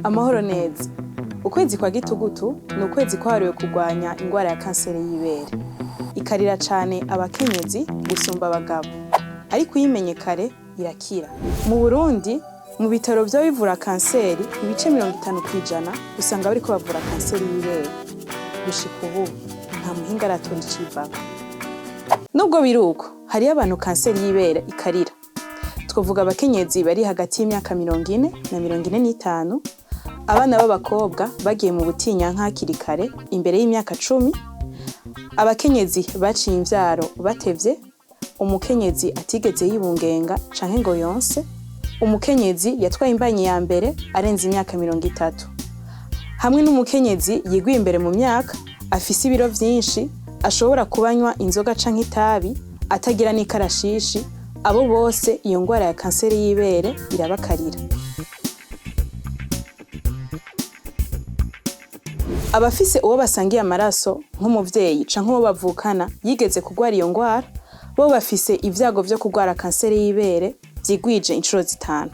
Amahoro neza. Ukwezi kwa Gitugutu ni ukwezi kwahariwe kurwanya ingwara ya kanseri y'ibere. Ikarira cane abakenyezi gusumba abagabo. Ariko uyimenye kare irakira. Mu Burundi, mu bitaro vy'abivura kanseri, ibice 50% usanga bariko bavura kanseri y'ibere. Gushika ubu, nta muhinga aratora icivako. Nubwo biruko, hariyo abantu kanseri y'ibere ikarira. Twovuga abakenyezi bari hagati y'imyaka 40 na 45, abana b'abakobwa bagiye mu butinyanka hakiri kare imbere y'imyaka 10, abakenyezi baciye imvyaro batevye, umukenyezi atigeze yibungenga canke ngo yonse, umukenyezi yatwaye imbanyi ya mbere arenze imyaka 30, hamwe n'umukenyezi yiguye imbere mu myaka afise ibiro vyinshi, ashobora kubanywa inzoga canke itabi, atagira n'ikarashishi. Abo bose iyo ngwara ya kanseri y'ibere irabakarira. Abafise uwo basangiye amaraso nk'umuvyeyi canke uwo bavukana yigeze kugwara iyo ngwara, bo bafise ivyago vyo kugwara kanseri y'ibere vyigwije incuro 5.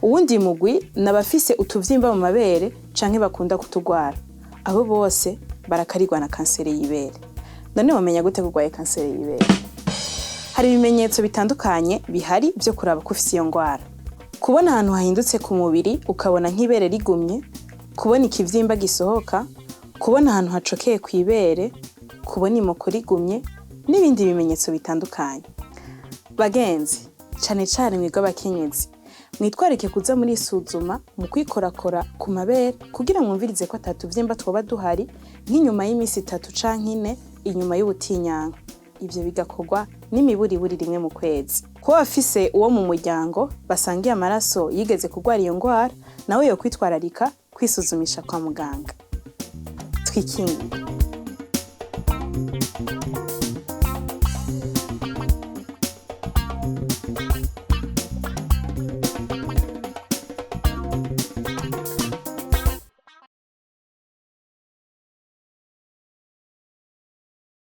Uwundi mugwi n'abafise utuvyimba mu mabere canke bakunda kutugwara. Abo bose barakarirwa na kanseri y'ibere. None wamenya gute kugwaye kanseri y'ibere? Hari ibimenyetso bitandukanye bihari vyo kuraba ko ufise iyo ngwara. Kubona ahantu hahindutse ku mubiri ukabona nk'ibere rigumye, kubona ikivyimba gisohoka, kubona ahantu hacokeye kw'ibere, kubona imoko rigumye, n'ibindi bimenyetso bitandukanye. Bagenzi, cane cane mwebwe abakenyezi, mwitwarike kuza muri isuzuma mu kwikorakora ku mabere kugira mwumvirize ko atatuvyimba twoba duhari nk'inyuma y'imisi 3 canke 4 inyuma y'ubutinyanka. Ivyo bigakorwa n'imiburiburi rimwe mu kwezi. Ko afise uwo mu muryango basangiye amaraso yigeze kugwara iyo ngwara, nawe yo kwitwararika kwisuzumisha kwa muganga. Twikinge.